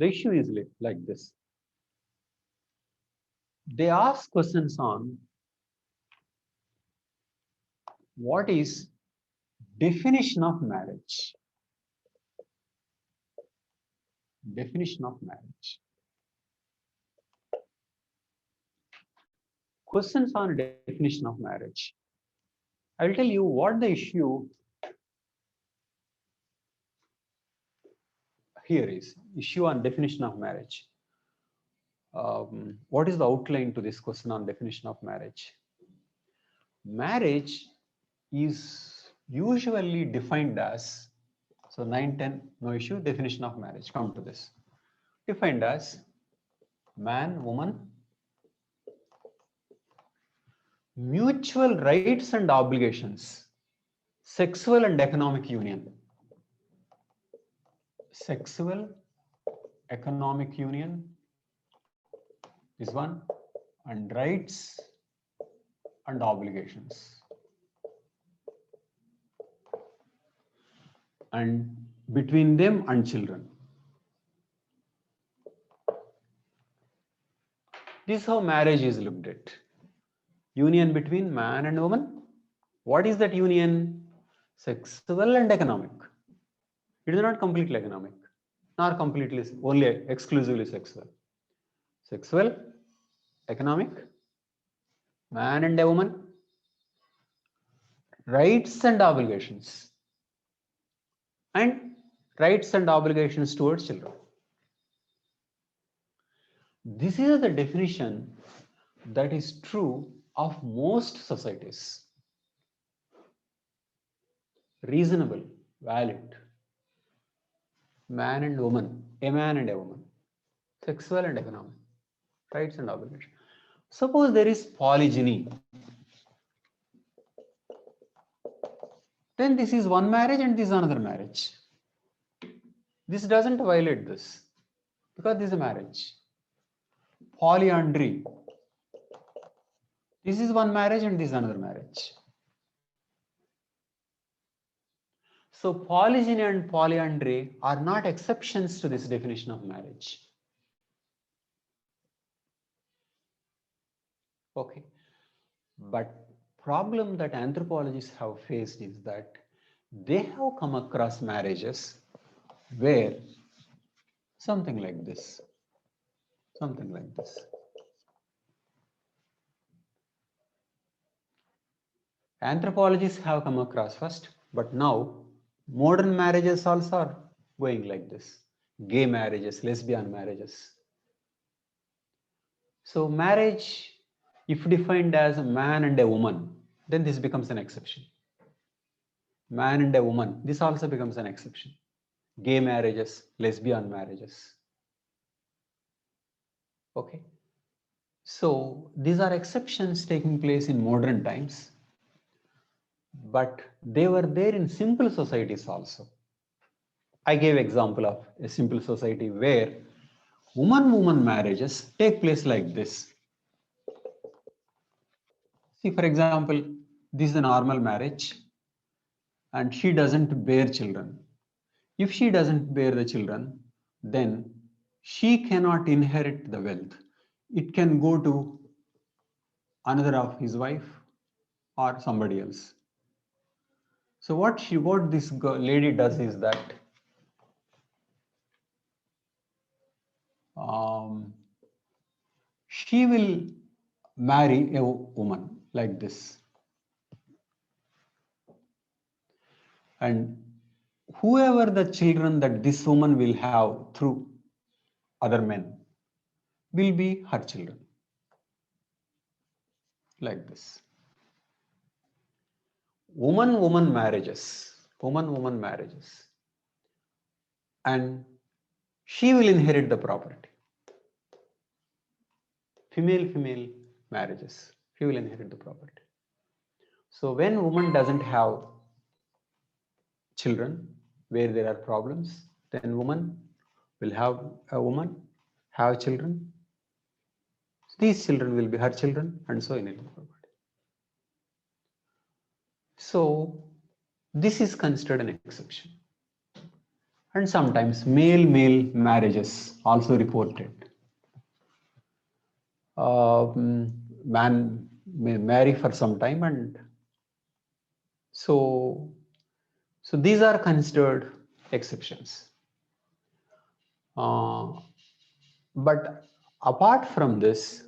The issue is like this. They ask questions on what is definition of marriage. Definition of marriage. Questions on definition of marriage. I will tell you what the issue here is. Issue on definition of marriage. What is the outline to this question on definition of marriage? Marriage is usually defined as, so 9, 10, no issue, definition of marriage, come to this. Defined as man, woman, mutual rights and obligations, sexual and economic union. Sexual, economic union is one, and rights and obligations. And between them and children. This is how marriage is looked at. Union between man and woman. What is that union? Sexual and economic. It is not completely economic, nor completely only exclusively sexual. Sexual, economic, man and a woman, rights and obligations, and rights and obligations towards children. This is the definition that is true of most societies. Reasonable, valid. Man and woman, a man and a woman, sexual and economic, rights and obligations. Suppose there is polygyny, then this is one marriage and this is another marriage. This doesn't violate this because this is a marriage. Polyandry, this is one marriage and this is another marriage. So polygyny and polyandry are not exceptions to this definition of marriage. Okay, but problem that anthropologists have faced is that they have come across marriages where something like this. Anthropologists have come across first, but now modern marriages also are going like this. Gay marriages, lesbian marriages. So marriage, if defined as a man and a woman, then this becomes an exception. Man and a woman, this also becomes an exception. Gay marriages, lesbian marriages. Okay. So these are exceptions taking place in modern times, but they were there in simple societies also. I gave example of a simple society where woman-woman marriages take place like this. See, for example, this is a normal marriage and she doesn't bear children. If she doesn't bear the children, then she cannot inherit the wealth. It can go to another of his wife or somebody else. So what this lady does is that she will marry a woman like this. And whoever the children that this woman will have through other men will be her children. Like this. Woman-woman marriages. And she will inherit the property. Female marriages. She will inherit the property. So when woman doesn't have children, where there are problems, then woman will have children. These children will be her children, and so inherit the property. So this is considered an exception. And sometimes male-male marriages also reported. Man may marry for some time, and so these are considered exceptions. But apart from this,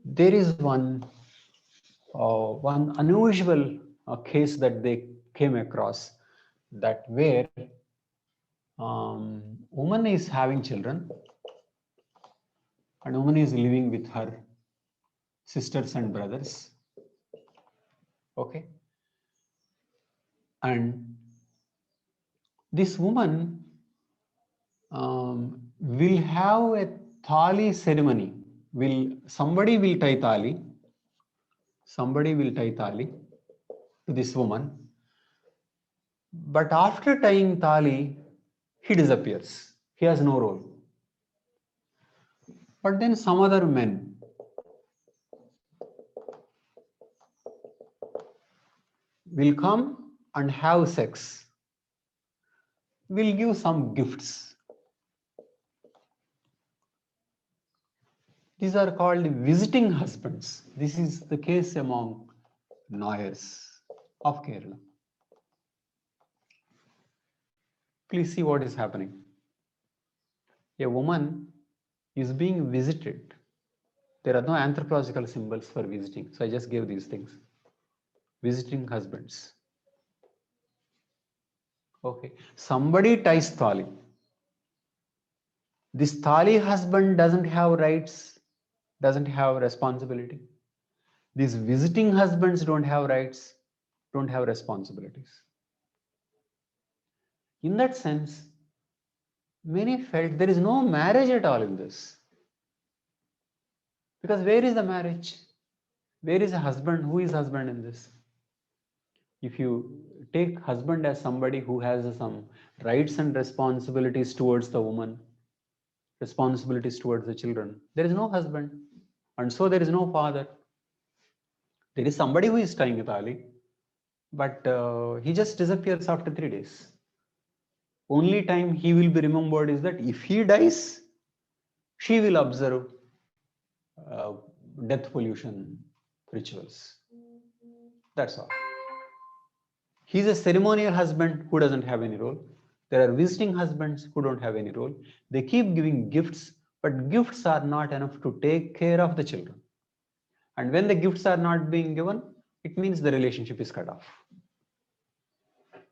there is one unusual case that they came across, that where woman is having children and woman is living with her sisters and brothers. Okay, and this woman will have a tali ceremony. Somebody will tie tali to this woman, but after tying tali, he disappears. He has no role. But then some other men will come and have sex, will give some gifts. These are called visiting husbands. This is the case among Nairs of Kerala. Please see what is happening. A woman is being visited. There are no anthropological symbols for visiting, so I just gave these things. Visiting husbands. Okay, somebody ties thali. This thali husband doesn't have rights, doesn't have responsibility. These visiting husbands don't have rights, don't have responsibilities. In that sense, many felt there is no marriage at all in this. Because where is the marriage? Where is a husband? Who is husband in this? If you take husband as somebody who has some rights and responsibilities towards the woman, responsibilities towards the children, there is no husband, and so there is no father. There is somebody who is tying a tali, but he just disappears after 3 days. Only time he will be remembered is that if he dies, she will observe death pollution rituals. That's all. He's a ceremonial husband who doesn't have any role. There are visiting husbands who don't have any role. They keep giving gifts, but gifts are not enough to take care of the children. And when the gifts are not being given, it means the relationship is cut off.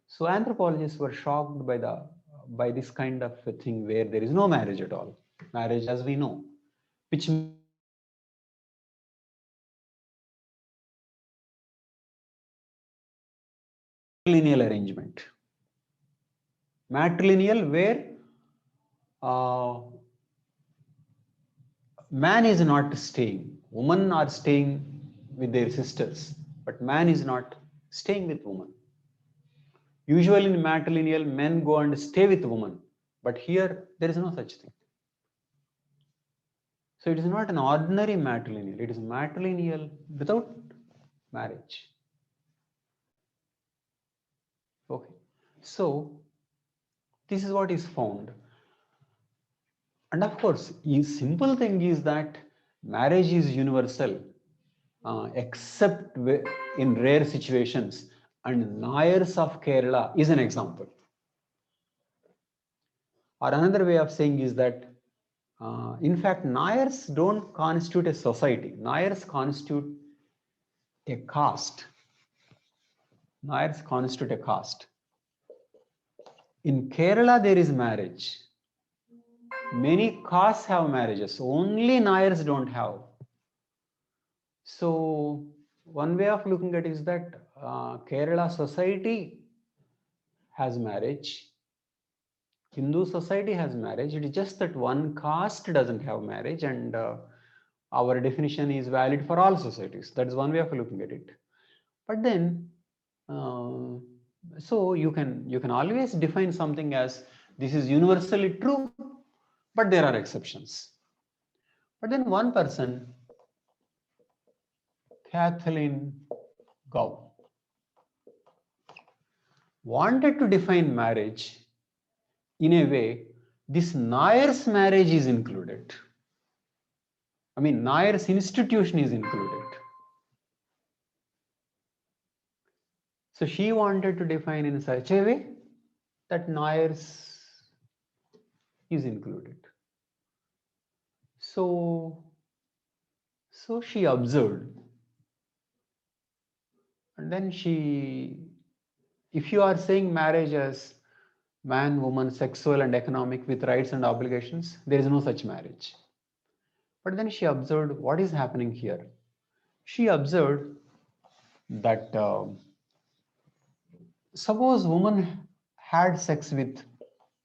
So anthropologists were shocked by this kind of a thing where there is no marriage at all. Marriage, as we know, which matrilineal arrangement. Matrilineal, where man is not staying. Women are staying with their sisters, but man is not staying with woman. Usually in matrilineal, men go and stay with woman, but here there is no such thing. So it is not an ordinary matrilineal, it is matrilineal without marriage. Okay, so this is what is found. And of course, the simple thing is that marriage is universal, except in rare situations, and Nairs of Kerala is an example. Or another way of saying is that, in fact, Nairs don't constitute a society. Nairs constitute a caste. Nairs constitute a caste. In Kerala, there is marriage. Many castes have marriages. Only Nairs don't have. So one way of looking at it is that Kerala society has marriage. Hindu society has marriage. It is just that one caste doesn't have marriage, and our definition is valid for all societies. That is one way of looking at it. But then, so you can always define something as this is universally true, but there are exceptions. But then one person, Kathleen Gough, wanted to define marriage in a way, this Nairs marriage is included. I mean, Nairs institution is included. So she wanted to define in such a way that Nairs is included. So she observed, and then if you are saying marriage as man, woman, sexual and economic with rights and obligations, there is no such marriage. But then she observed what is happening here. She observed that suppose woman had sex with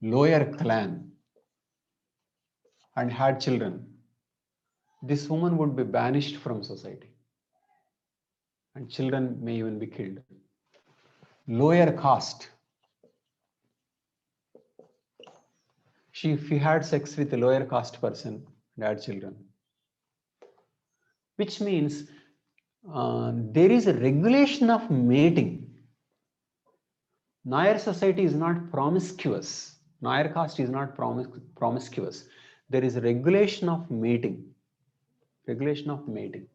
lower clan and had children, this woman would be banished from society and children may even be killed. Lower caste, if she had sex with a lower caste person and had children, which means there is a regulation of mating. Nair society is not promiscuous. Nair caste is not promiscuous. There is a regulation of mating. Regulation of mating.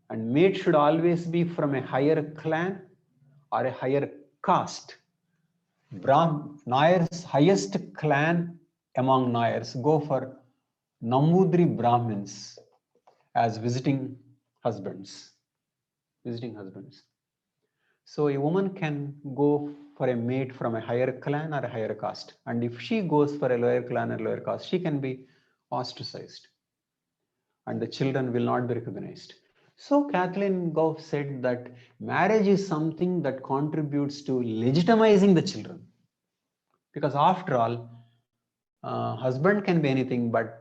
And mate should always be from a higher clan or a higher caste. Nair's highest clan among Nairs go for Nambudri Brahmins as visiting husbands. Visiting husbands. So a woman can go for a mate from a higher clan or a higher caste. And if she goes for a lower clan or lower caste, she can be ostracized. And the children will not be recognized. So Kathleen Gough said that marriage is something that contributes to legitimizing the children. Because after all, husband can be anything, but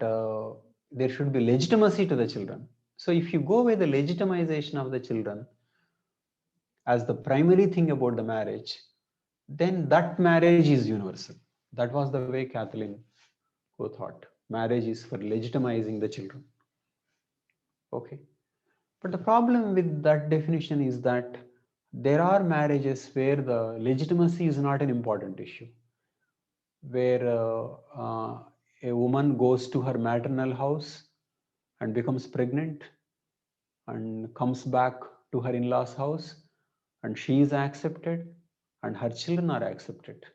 there should be legitimacy to the children. So if you go with the legitimization of the children as the primary thing about the marriage, then that marriage is universal. That was the way Kathleen Gough thought. Marriage is for legitimizing the children. Okay. But the problem with that definition is that there are marriages where the legitimacy is not an important issue, where a woman goes to her maternal house and becomes pregnant and comes back to her in-laws' house and she is accepted and her children are accepted.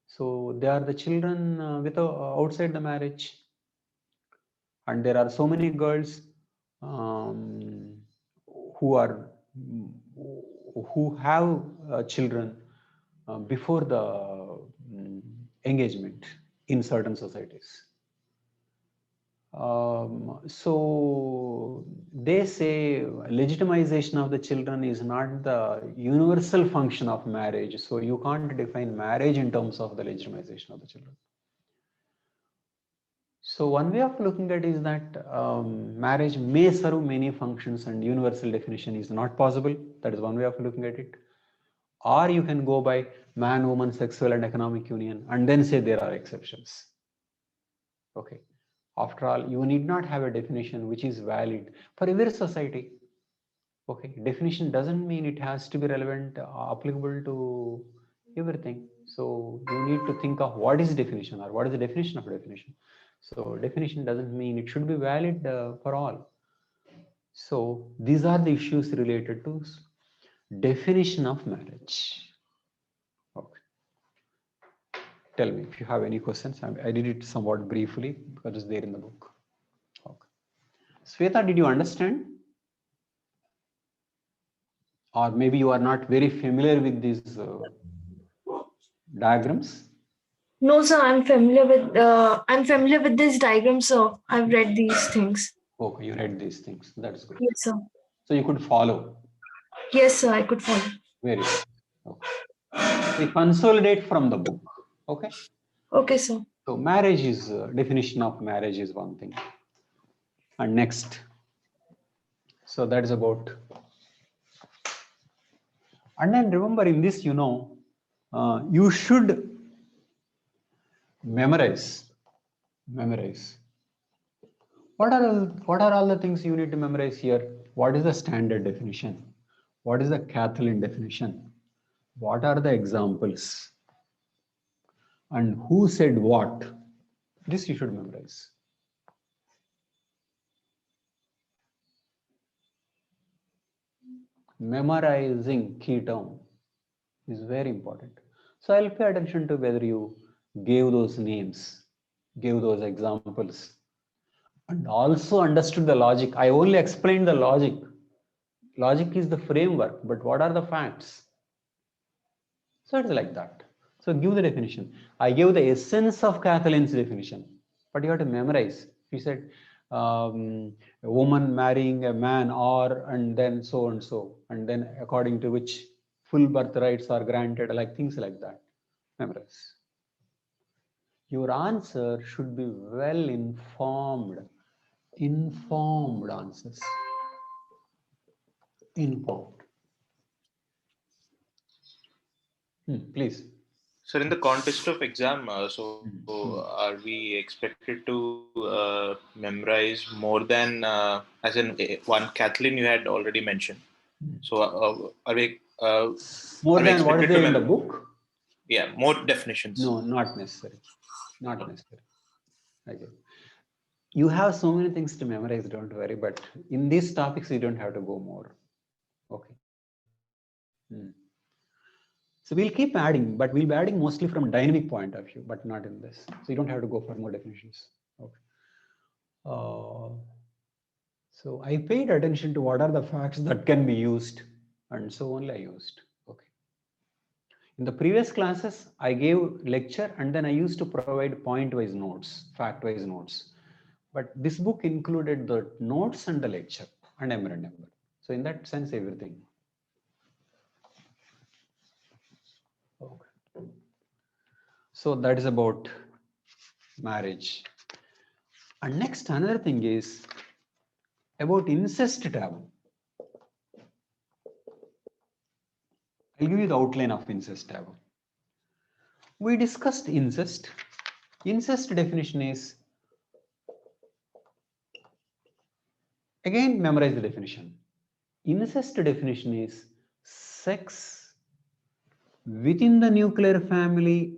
So they are the children outside the marriage. And there are so many girls who have children before the engagement in certain societies. So they say legitimization of the children is not the universal function of marriage. So you can't define marriage in terms of the legitimization of the children. So one way of looking at it is that marriage may serve many functions and universal definition is not possible. That is one way of looking at it. Or you can go by man, woman, sexual and economic union and then say there are exceptions. Okay. After all, you need not have a definition which is valid for every society. Okay. Definition doesn't mean it has to be relevant, applicable to everything. So you need to think of what is definition or what is the definition of definition. So definition doesn't mean it should be valid for all. So these are the issues related to definition of marriage. Okay. Tell me if you have any questions. I did it somewhat briefly because it's there in the book. Okay. Sweta, did you understand? Or maybe you are not very familiar with these diagrams? No, sir. I'm familiar with these diagrams, sir. I've read these things. Okay, you read these things. That's good. Yes, sir. So you could follow. Yes, sir. I could follow. Very good. Okay. We consolidate from the book. Okay. Okay, sir. So marriage is definition of marriage is one thing. And next. So that is about. And then remember in this, you should memorize. What are all the things you need to memorize here? What is the standard definition? What is the Kathleen definition? What are the examples? and who said what. This you should memorize. Memorizing key term is very important. So I'll pay attention to whether you gave those names, gave those examples, and also understood the logic. I only explained the logic. Logic is the framework, but what are the facts? So it's like that. So give the definition. I gave the essence of Kathleen's definition, but you have to memorize. She said, a woman marrying a man, or and then so and so, and then according to which full birthrights are granted, like things like that. Memorize. Your answer should be well informed. Informed answers. Informed. Please. So in the context of exam, are we expected to memorize more than, as in one Kathleen you had already mentioned. So are we more are we than what is expected there to in the book? Yeah, more definitions. No, not necessary. Not necessary. Okay. You have so many things to memorize, don't worry, but in these topics, you don't have to go more. Okay. So we'll keep adding, but we'll be adding mostly from dynamic point of view, but not in this. So you don't have to go for more definitions. Okay. So I paid attention to what are the facts that can be used, and so only I used. Okay. In the previous classes, I gave lecture and then I used to provide point-wise notes, fact-wise notes. But this book included the notes and the lecture and emerald number. So in that sense, everything. Okay. So that is about marriage. And next, another thing is about incest taboo. I'll give you the outline of incest taboo. We discussed incest. Incest definition is, again, memorize the definition. Incest definition is sex within the nuclear family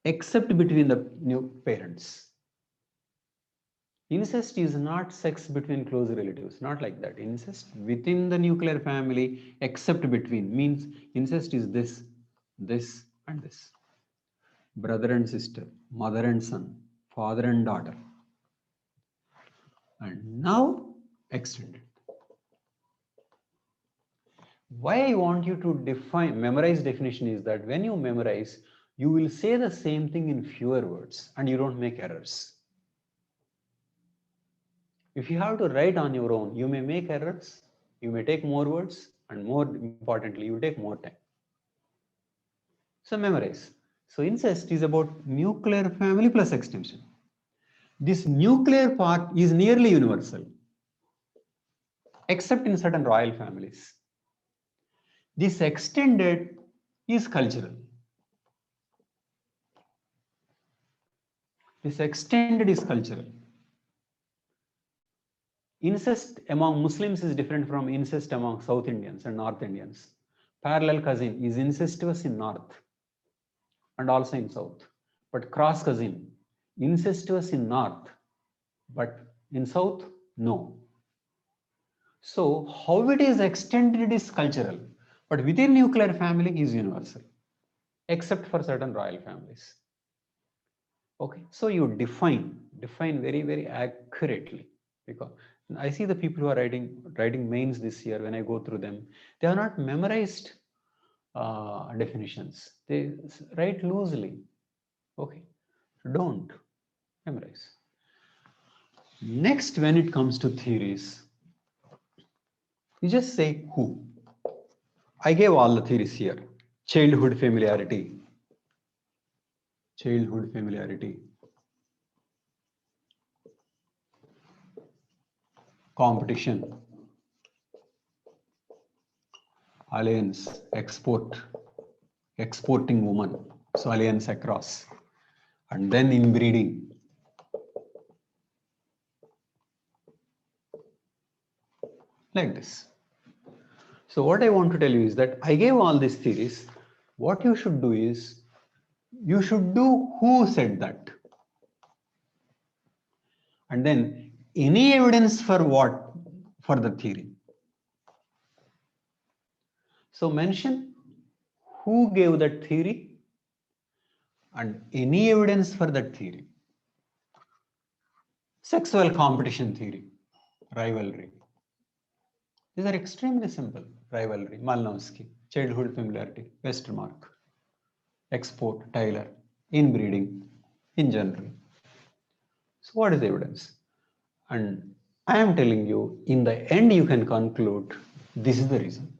except between the new parents. Incest is not sex between close relatives, not like that. Incest within the nuclear family except between means incest is this, this and this. Brother and sister, mother and son, father and daughter. And now extended. Why I want you to memorize definition is that when you memorize, you will say the same thing in fewer words and you don't make errors. If you have to write on your own, you may make errors, you may take more words, and more importantly, you take more time. So memorize. So incest is about nuclear family plus extension. This nuclear part is nearly universal, except in certain royal families. This extended is cultural. This extended is cultural. Incest among Muslims is different from incest among South Indians and North Indians. Parallel cousin is incestuous in North and also in South. But cross cousin, incestuous in North, but in South, no. So how it is extended is cultural, but within nuclear family is universal, except for certain royal families. Okay, so you define very, very accurately, because I see the people who are writing mains this year. When I go through them, they are not memorized definitions. They write loosely. Okay, don't memorize. Next, when it comes to theories, you just say who. I gave all the theories here. Childhood familiarity. Childhood familiarity. Competition. Alliance. Exporting woman. So alliance across. And then inbreeding. Like this. So what I want to tell you is that I gave all these theories. What you should do is you should do who said that. And then any evidence for what? For the theory. So mention who gave that theory and any evidence for that theory. Sexual competition theory, rivalry. These are extremely simple. Rivalry, Malinowski, childhood familiarity, Westermark, export, Taylor, inbreeding, in general. So what is the evidence? And I am telling you, in the end, you can conclude this is the reason.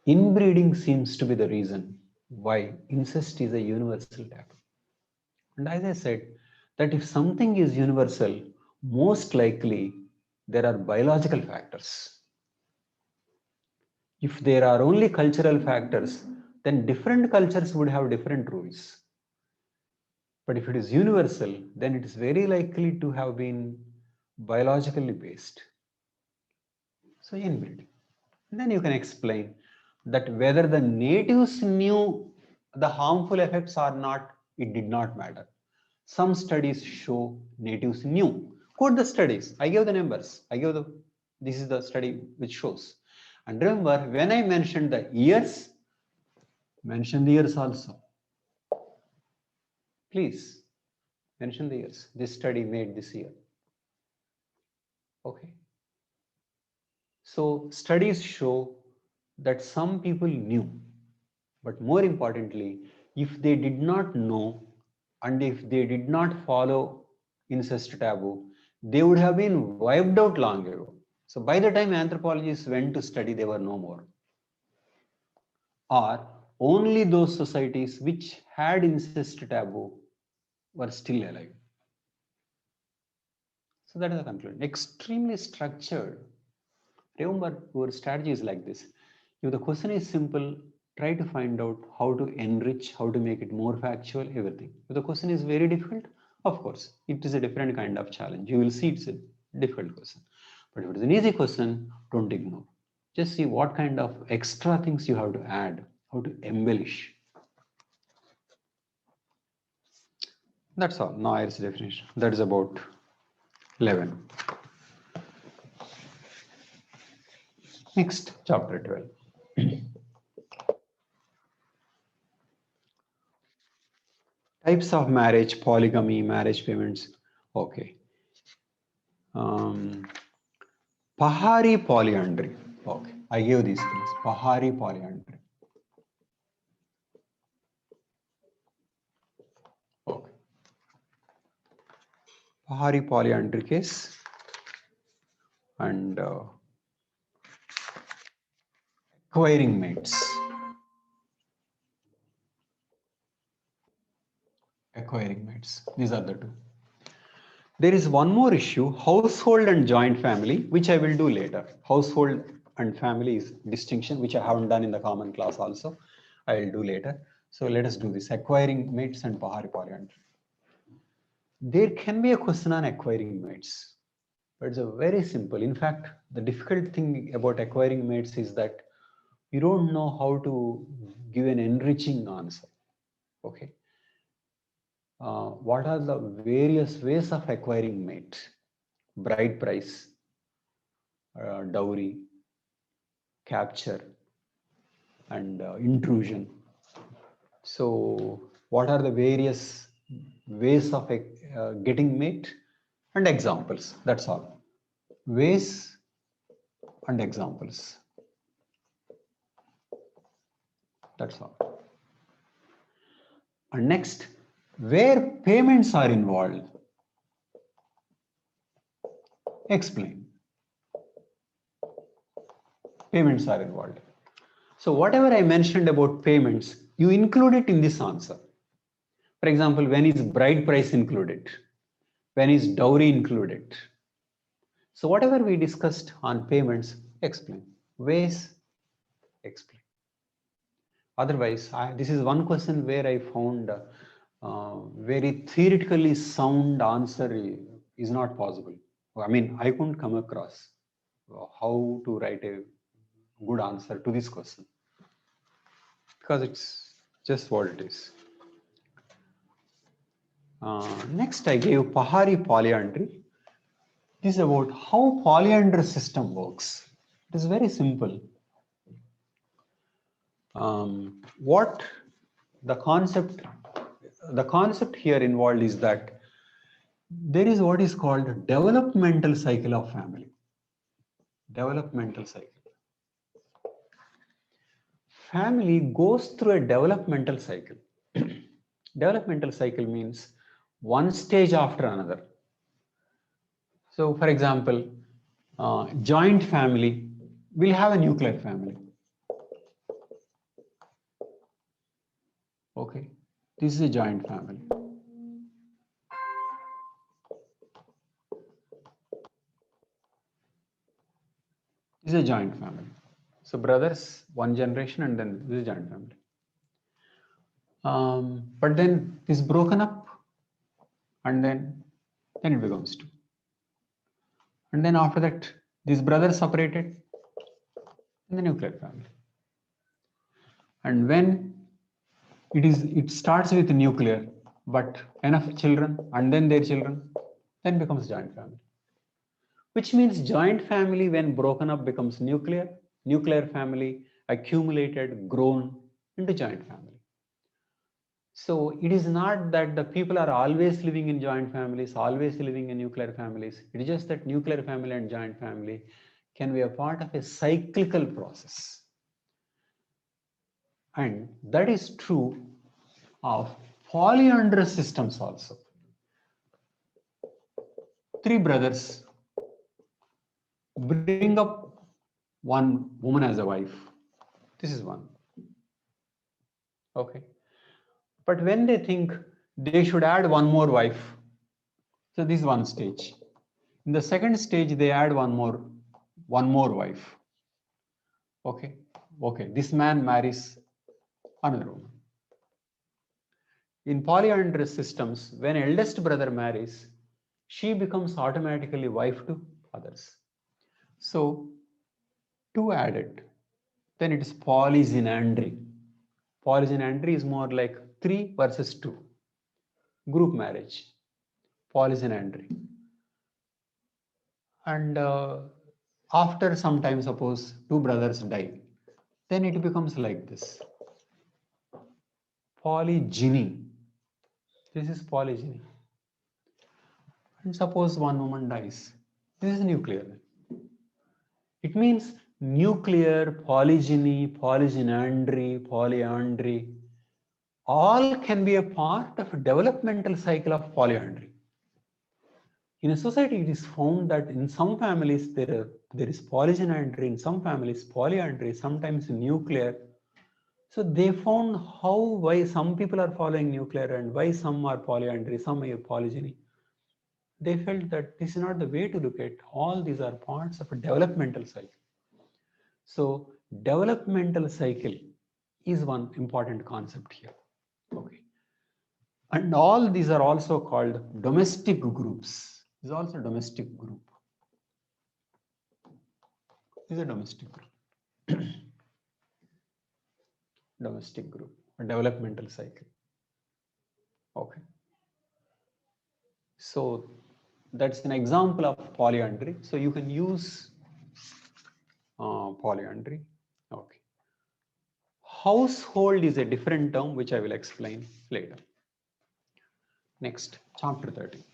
Inbreeding seems to be the reason why incest is a universal taboo. And as I said, that if something is universal, most likely there are biological factors. If there are only cultural factors, then different cultures would have different rules. But if it is universal, then it is very likely to have been biologically based. So inbreeding. And then you can explain that whether the natives knew the harmful effects or not, it did not matter. Some studies show natives knew. Quote the studies. I gave the numbers. This is the study which shows. And remember, when I mentioned the years, mention the years also. Please mention the years. This study made this year. Okay. So studies show that some people knew, but more importantly, if they did not know and if they did not follow incest taboo, they would have been wiped out long ago. So by the time anthropologists went to study, they were no more. Or only those societies which had incest taboo were still alive. So that is the conclusion. Extremely structured. Remember, our strategy is like this. If the question is simple, try to find out how to enrich, how to make it more factual, everything. If the question is very difficult, of course, it is a different kind of challenge. You will see it's a difficult question. But if it is an easy question, don't ignore. Just see what kind of extra things you have to add, how to embellish. That's all. Nairs definition. That is about 11. Next, chapter 12. Types of marriage, polygamy, marriage payments. Okay. Pahari polyandry. Okay. I gave these things. Pahari polyandry. Okay. Pahari polyandry case. And acquiring mates. Acquiring mates. These are the two. There is one more issue, household and joint family, which I will do later. Household and family is distinction, which I haven't done in the common class also. I will do later. So let us do this, acquiring mates and Pahari polyandry. There can be a question on acquiring mates, but it's a very simple. In fact, the difficult thing about acquiring mates is that you don't know how to give an enriching answer. Okay. What are the various ways of acquiring mate? Bride price, dowry, capture, and intrusion. So what are the various ways of getting mate and examples? That's all. Ways and examples. That's all. And next, where payments are involved. Explain. Payments are involved. So whatever I mentioned about payments, you include it in this answer. For example, when is bride price included? When is dowry included? So whatever we discussed on payments, explain. Ways, explain. Otherwise, this is one question where I found very theoretically sound answer is not possible. I mean, I couldn't come across how to write a good answer to this question because it's just what it is. Next, I gave Pahari polyandry. This is about how polyandrous system works. It is very simple. What the concept here involved is that there is what is called developmental cycle of family. Developmental cycle. Family goes through a developmental cycle. Developmental cycle means one stage after another. So, for example, joint family will have a nuclear family. Okay, this is a joint family. This is a joint family. So brothers, one generation, and then this is a joint family. But then it's broken up, and then it becomes two. And then after that, these brothers separated in the nuclear family. And when it starts with nuclear, but enough children, and then their children, then becomes joint family. Which means joint family, when broken up, becomes nuclear. Nuclear family accumulated, grown into joint family. So it is not that the people are always living in joint families, always living in nuclear families. It is just that nuclear family and joint family can be a part of a cyclical process. And that is true of polyandrous systems also. Three brothers bring up one woman as a wife. This is one. Okay. But when they think they should add one more wife, so this is one stage. In the second stage, they add one more wife. Okay. Okay. This man marries another woman. In polyandrous systems, when eldest brother marries, she becomes automatically wife to others. So 2 added, then it is polygynandry. Polygynandry is more like 3 versus 2. Group marriage, polygynandry. And after some time, suppose 2 brothers die, then it becomes like this. Polygyny. This is polygyny. And suppose one woman dies. This is nuclear. It means nuclear, polygyny, polygynandry, polyandry, all can be a part of a developmental cycle of polyandry. In a society, it is found that in some families there is polygynandry, in some families polyandry, sometimes nuclear. So they found why some people are following nuclear and why some are polyandry, some are polygyny. They felt that this is not the way to look at. All these are parts of a developmental cycle. So developmental cycle is one important concept here. Okay. And all these are also called domestic groups. This is also a domestic group. This is a domestic group. Domestic group, a developmental cycle. Okay. So that's an example of polyandry. So you can use polyandry. Okay. Household is a different term which I will explain later. Next, chapter 13.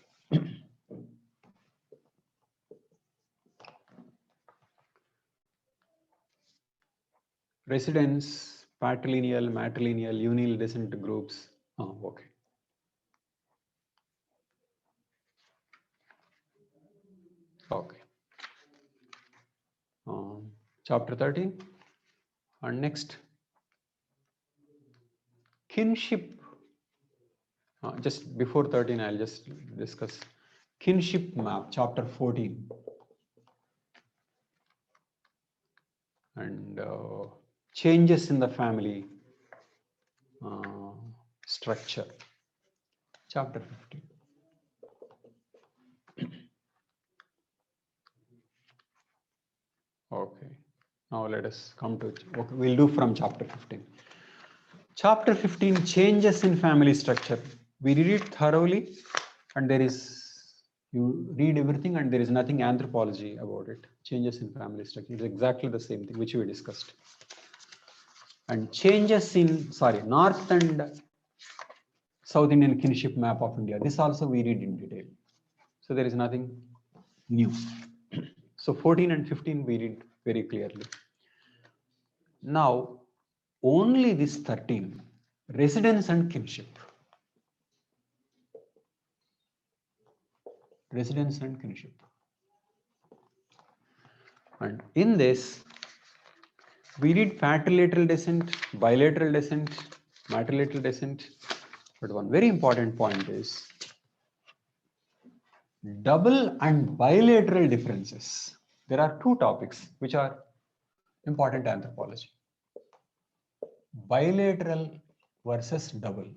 Residence, patrilineal, matrilineal, unial descent groups. Oh, okay. Okay. Chapter 13. And next, kinship. Just before 13, I'll just discuss kinship map, chapter 14. And changes in the family structure, chapter 15. Okay, now let us come to, okay, we'll do from chapter 15. Chapter 15, changes in family structure. We read it thoroughly, and you read everything and there is nothing anthropology about it. Changes in family structure. It's exactly the same thing which we discussed. And changes in, North and South Indian kinship map of India. This also we read in detail. So there is nothing new. So 14 and 15 we read very clearly. Now, only this 13, residence and kinship. Residence and kinship. And in this, we read patrilateral descent, bilateral descent, matrilateral descent. But one very important point is double and bilateral differences. There are two topics which are important anthropology. Bilateral versus double.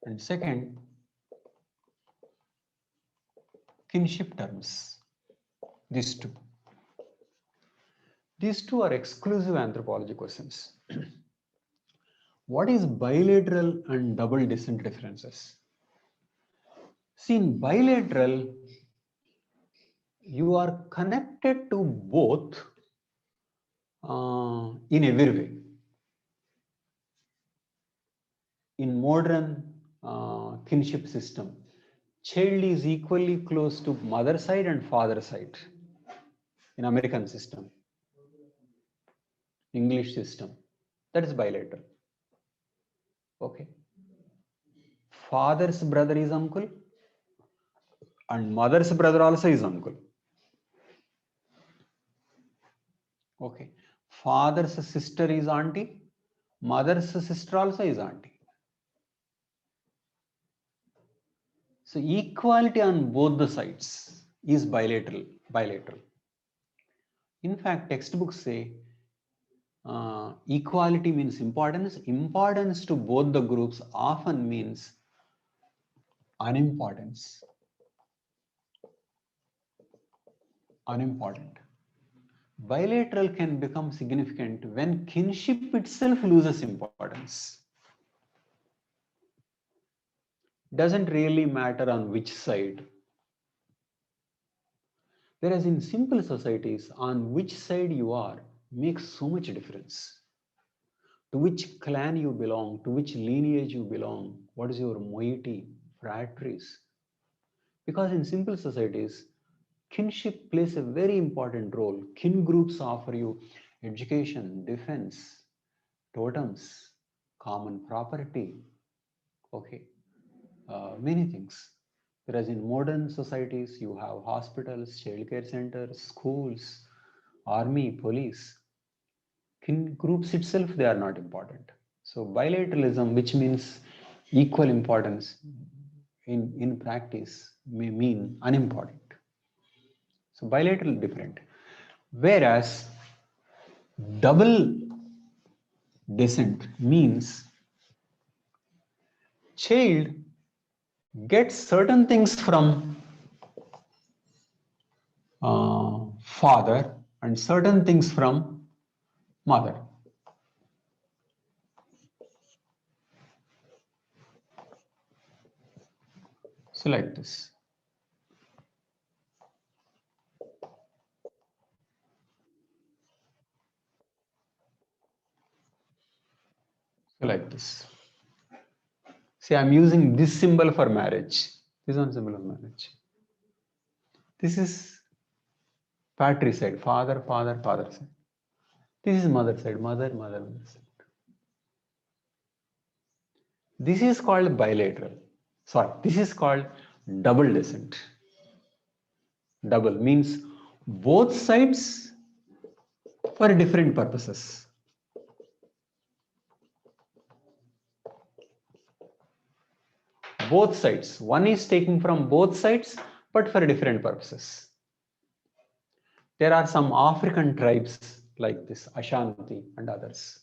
And second, kinship terms. These two. These two are exclusive anthropology questions. What is bilateral and double descent differences? See, in bilateral, you are connected to both in every way. In modern kinship system, child is equally close to mother side and father side. In American system, English system, that is bilateral. Okay. Father's brother is uncle and mother's brother also is uncle. Okay. Father's sister is auntie, mother's sister also is auntie. So equality on both the sides is bilateral. In fact, textbooks say equality means importance. Importance to both the groups often means unimportance. Unimportant. Bilateral can become significant when kinship itself loses importance. Doesn't really matter on which side. Whereas in simple societies, on which side you are makes so much difference. To which clan you belong, to which lineage you belong, what is your moiety, phratries. Because in simple societies, kinship plays a very important role. Kin groups offer you education, defense, totems, common property, okay, many things. Whereas in modern societies, you have hospitals, childcare centers, schools, army, police. Kin groups itself, they are not important. So bilateralism, which means equal importance in practice, may mean unimportant. So bilateral different. Whereas double descent means child gets certain things from father and certain things from mother. So like this. So like this. See, I'm using this symbol for marriage. This one symbol of marriage. This is patricide, father, father, father side. This is mother side, mother, mother, mother side. This is called bilateral. Sorry, this is called double descent. Double means both sides for different purposes. Both sides. One is taking from both sides, but for different purposes. There are some African tribes like this, Ashanti and others.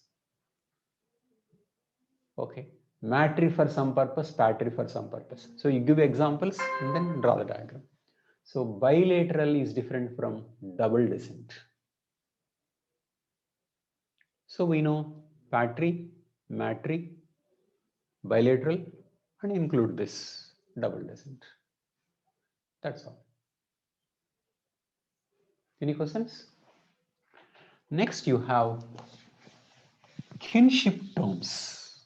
Okay. Matri for some purpose, patri for some purpose. So you give examples and then draw the diagram. So bilateral is different from double descent. So we know patri matri, bilateral, and include this double descent. That's all. Any questions? Next, you have kinship terms.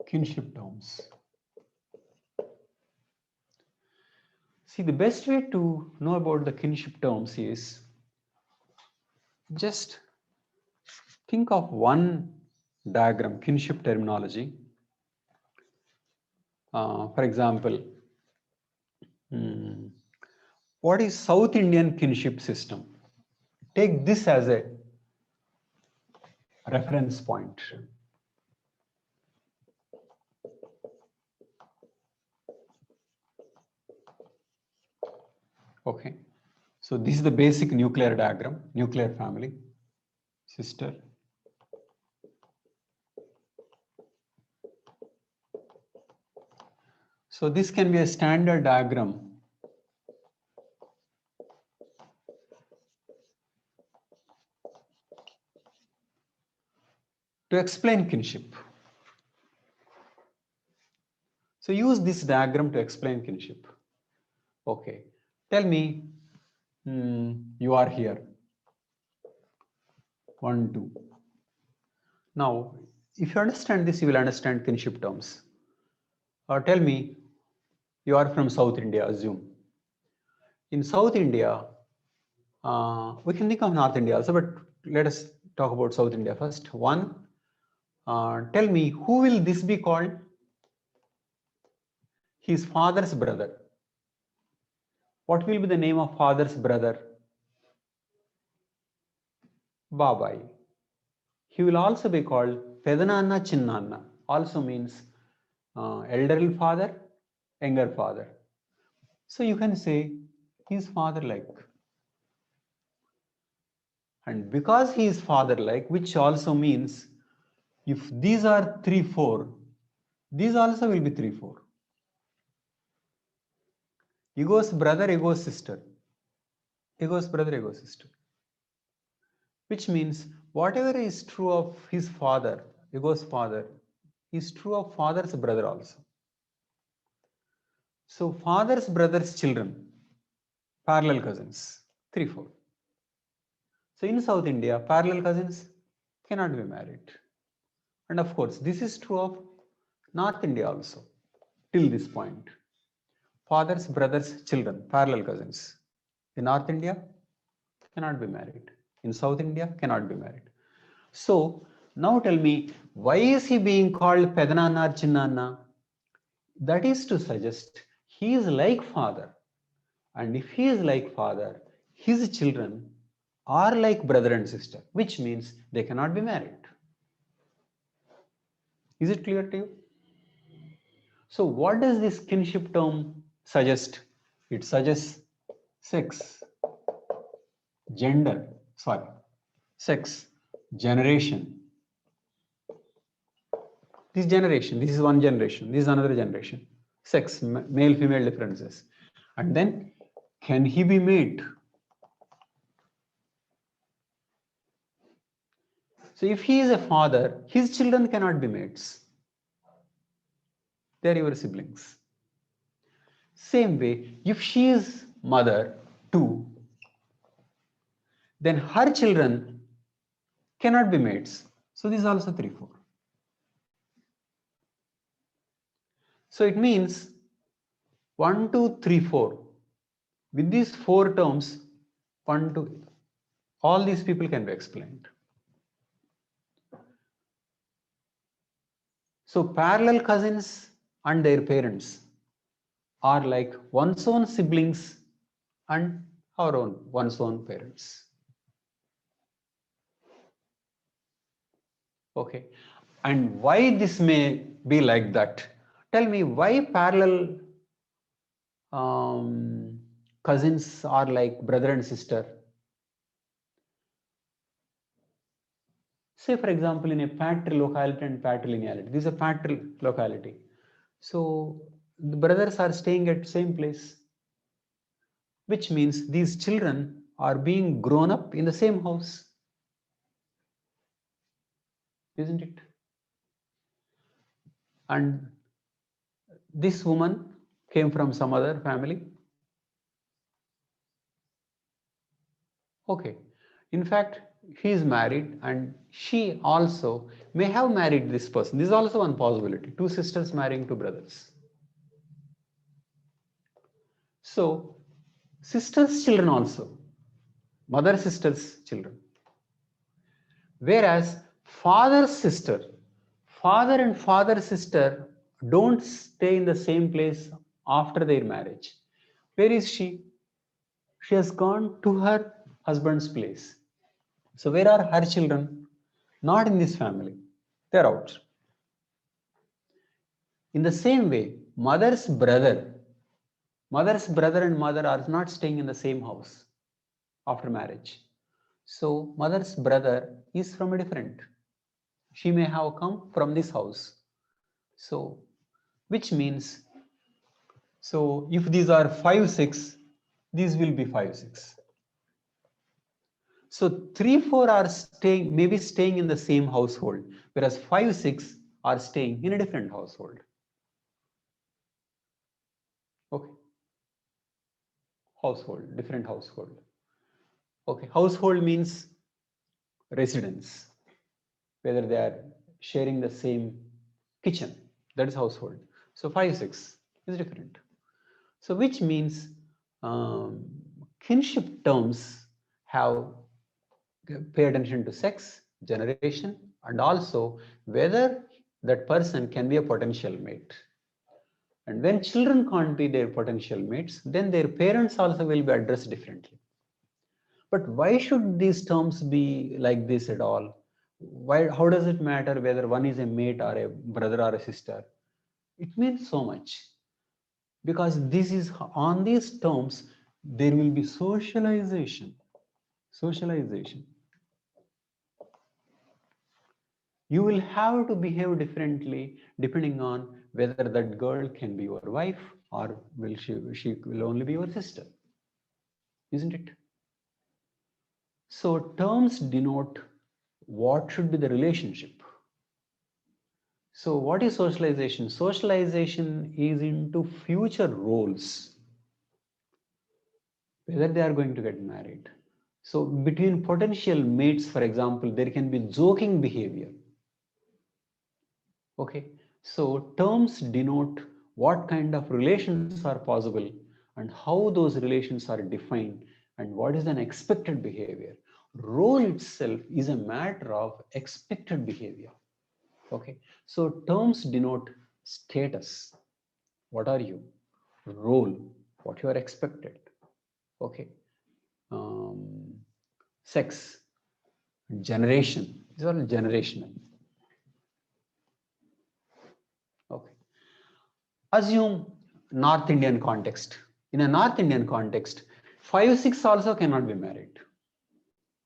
Kinship terms. See, the best way to know about the kinship terms is just think of one diagram, kinship terminology. For example, what is South Indian kinship system? Take this as a reference point. Okay, so this is the basic nuclear diagram, nuclear family, sister. So this can be a standard diagram to explain kinship. So use this diagram to explain kinship. Okay, tell me, you are here. 1, 2. Now, if you understand this, you will understand kinship terms. Or tell me, you are from South India, assume. In South India, we can think of North India also, but let us talk about South India first. 1, tell me, who will this be called? His father's brother. What will be the name of father's brother? Babai. He will also be called Pedananna Chinnanna, also means elderly father, younger father. So you can say he is father-like. And because he is father-like, which also means if these are 3, 4, these also will be 3, 4. Ego's brother, ego's sister. Ego's brother, ego's sister. Which means whatever is true of his father, ego's father, is true of father's brother also. So father's brother's children, parallel cousins, 3, 4. So in South India, parallel cousins cannot be married. And of course, this is true of North India also, till this point. Father's brother's children, parallel cousins. In North India, cannot be married. In South India, cannot be married. So now tell me, why is he being called Pedananna or Chinnanna? That is to suggest he is like father. And if he is like father, his children are like brother and sister, which means they cannot be married. Is it clear to you? So what does this kinship term suggest? It suggests sex, sex, generation. This is one generation, this is another generation. Sex, male-female differences. And then, can he be made? So if he is a father, his children cannot be mates. They are your siblings. Same way, if she is mother too, then her children cannot be mates. So this is also 3, 4. So it means 1, 2, 3, 4. With these 4 terms, 1, 2, all these people can be explained. So parallel cousins and their parents are like one's own siblings and one's own parents. Okay, and why this may be like that? Tell me, why parallel cousins are like brother and sister? Say for example, in a patrilocality and patrilineality, this is a patrilocality locality. So the brothers are staying at same place, which means these children are being grown up in the same house. isn't it? And this woman came from some other family. Okay. In fact, he is married and she also may have married this person. This is also one possibility. Two sisters marrying two brothers. So, sisters' children also, mother sister's children. Whereas father and father sister don't stay in the same place after their marriage. Where is she? She has gone to her husband's place. So where are her children? Not in this family. They're out. In the same way, mother's brother and mother are not staying in the same house after marriage. So mother's brother is from a different. She may have come from this house. So, which means, so if these are 5, 6, these will be 5, 6. So 3, 4 are staying, maybe staying in the same household, whereas 5, 6 are staying in a different household. Okay. Household, different household. Okay. Household means residence, whether they are sharing the same kitchen. That is household. So 5, 6 is different. So which means kinship terms have pay attention to sex, generation, and also whether that person can be a potential mate. And when children can't be their potential mates, then their parents also will be addressed differently. But why should these terms be like this at all? Why? How does it matter whether one is a mate or a brother or a sister? It means so much. Because this is on these terms, there will be socialization. Socialization. You will have to behave differently depending on whether that girl can be your wife or will she will only be your sister, isn't it? So terms denote what should be the relationship. So what is socialization? Socialization is into future roles, whether they are going to get married. So between potential mates, for example, there can be joking behavior. Okay, so terms denote what kind of relations are possible and how those relations are defined and what is an expected behavior. Role itself is a matter of expected behavior. Okay, so terms denote status. What are you? Role, what you are expected. Okay, sex, generation. These are generational. Okay. Assume North Indian context. In a North Indian context, 5, 6 also cannot be married.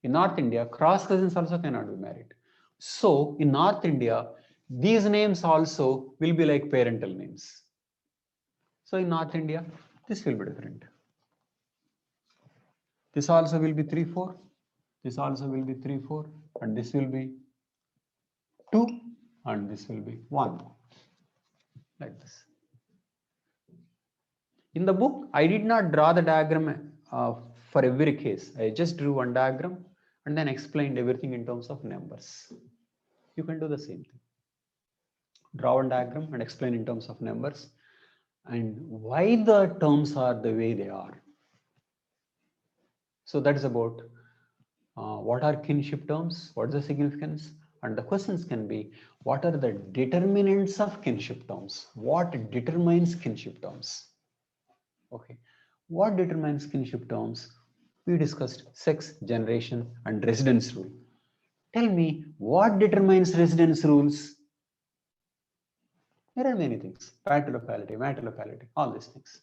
In North India, cross cousins also cannot be married. So in North India, these names also will be like parental names. So in North India, this will be different. This also will be 3, 4. This also will be 3, 4. And this will be 2. And this will be 1. Like this. In the book, I did not draw the diagram for every case. I just drew one diagram and then explained everything in terms of numbers. You can do the same thing. Draw one diagram and explain in terms of numbers and why the terms are the way they are. So that is about what are kinship terms, what is the significance, and the questions can be, what are the determinants of kinship terms? What determines kinship terms? Okay, what determines kinship terms? We discussed sex, generation, and residence rule. Tell me, what determines residence rules? There are many things, pater locality, mater locality, all these things.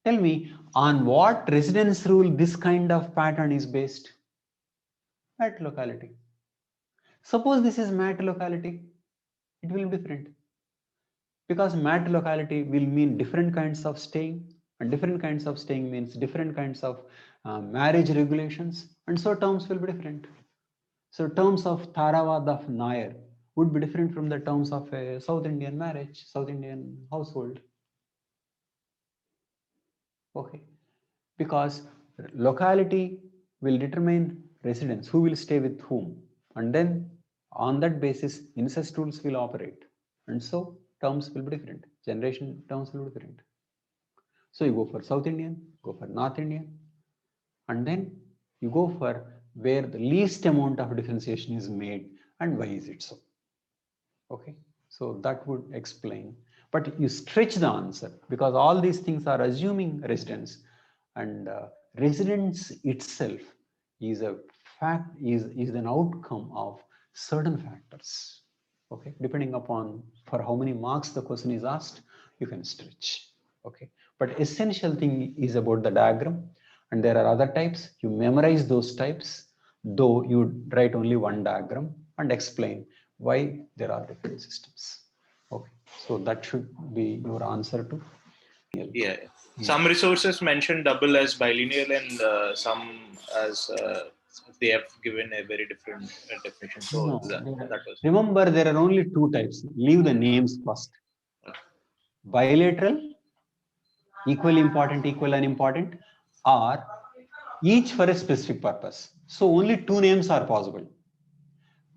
Tell me, on what residence rule this kind of pattern is based? Mater locality. Suppose this is mater locality, it will be different. Because mater locality will mean different kinds of staying, and different kinds of staying means different kinds of marriage regulations, and so terms will be different. So terms of Tharavad of Nair would be different from the terms of a South Indian marriage, South Indian household. Okay, because locality will determine residence, who will stay with whom, and then on that basis, incest rules will operate, and so terms will be different. Generation terms will be different. So you go for South Indian, go for North Indian, and then you go for where the least amount of differentiation is made, and why is it so? Okay, so that would explain, but you stretch the answer because all these things are assuming residence, and residence itself is a fact, is an outcome of certain factors. Okay, depending upon for how many marks the question is asked, you can stretch. Okay, but essential thing is about the diagram, and there are other types. You memorize those types, though you write only one diagram and explain why there are different systems. Okay, so that should be your answer to. Yeah. Some resources mention double as bilineal, and some as they have given a very different definition. So No, that was. remember, there are only two types. Leave the names first. Bilateral, equally important, equal unimportant, or each for a specific purpose. So only two names are possible.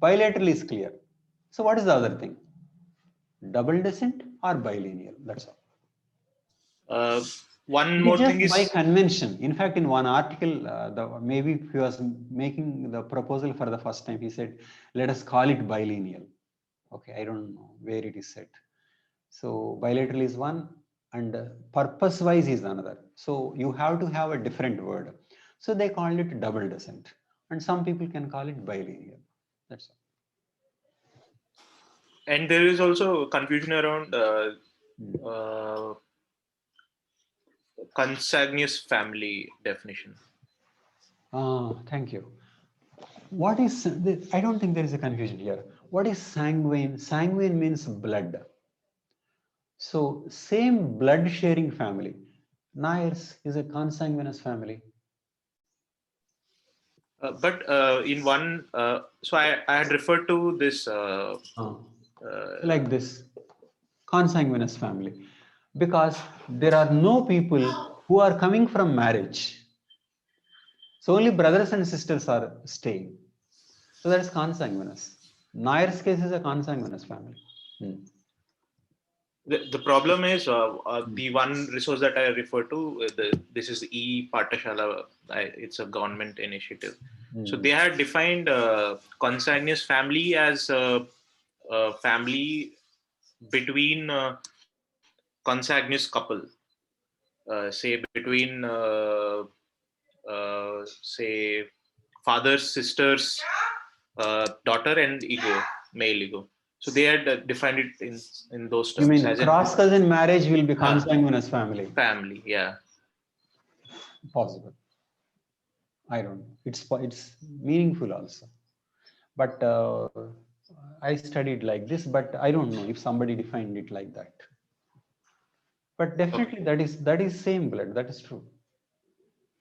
Bilateral is clear. So what is the other thing? Double descent or bilineal? That's all. One It more is just thing is by convention. In fact, in one article, maybe if he was making the proposal for the first time, he said, let us call it bilineal. Okay, I don't know where it is set. So bilateral is one, and purpose-wise is another. So you have to have a different word. So they call it double descent, and some people can call it bilineal. That's all. and there is also confusion around consanguineous family definition. Thank you. What is, I don't think there is a confusion here. What is sanguine? Sanguine means blood. So same blood sharing family. Nairs is a consanguineous family. But in one, so I had referred to this like this, consanguineous family, because there are no people who are coming from marriage. So only brothers and sisters are staying. So that is consanguineous. Nair's case is a consanguineous family. The problem is the one resource that I refer to. This is E Patashala. It's a government initiative. So they had defined consanguineous family as a family between consanguineous couple, say between say father's sister's daughter and ego, male ego. So they had defined it in those terms. You mean cross cousin marriage will be consanguineous family? Family, yeah. Possible. I don't know. It's meaningful also. But I studied like this, but I don't know if somebody defined it like that. But definitely that is same blood. That is true.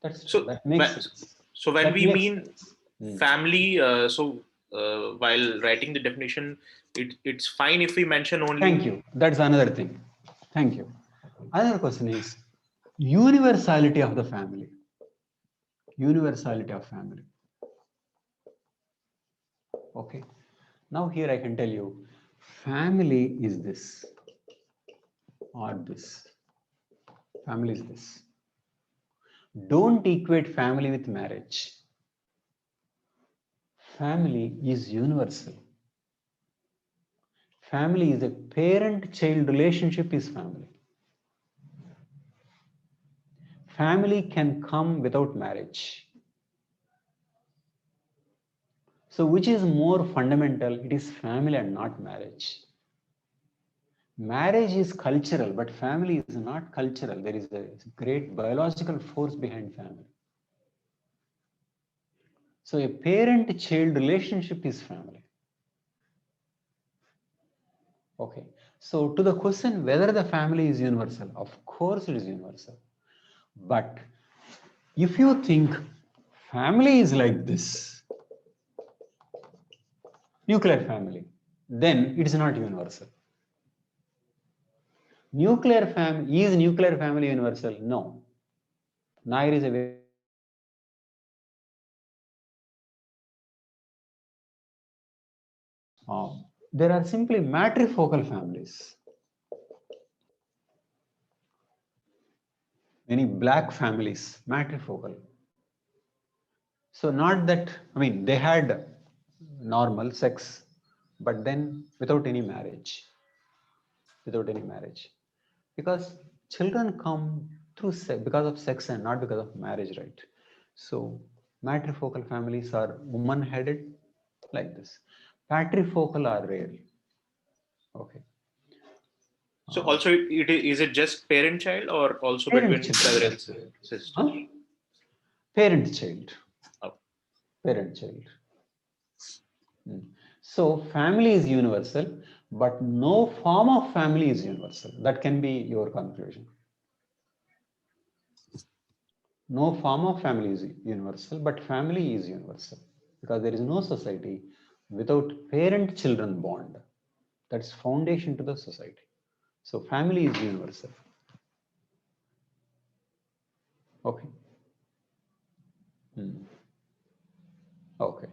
That's true. That makes sense. So when that we mean family, while writing the definition, it's fine if we mention only. Thank you. That's another thing. Thank you. Another question is universality of the family. Universality of family. Okay. Now here I can tell you, family is this or this. Family is this. Don't equate family with marriage. Family is universal. Family is a parent-child relationship is family. Family can come without marriage. So which is more fundamental? It is family and not marriage. Marriage is cultural, but family is not cultural. There is a great biological force behind family. So a parent-child relationship is family. Okay. So to the question whether the family is universal, of course it is universal. But if you think family is like this, nuclear family, then it is not universal. Nuclear family, is nuclear family universal? No. Nair is a very there are simply matrifocal families. Many black families, matrifocal. So not that, I mean, they had normal sex, but then without any marriage. Without any marriage. Because children come through sex, because of sex and not because of marriage, right? So matrifocal families are woman-headed like this. Patrifocal are rare. Okay. So also, is it just parent-child or also between brother and sister? Huh? Parent-child. Oh. Parent-child. So family is universal, but no form of family is universal. That can be your conclusion. No form of family is universal, but family is universal because there is no society without parent-children bond. That's foundation to the society. So family is universal. Okay. Okay.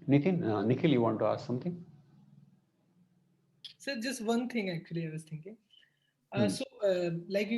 Nikhil, you want to ask something? So just one thing actually I was thinking. Like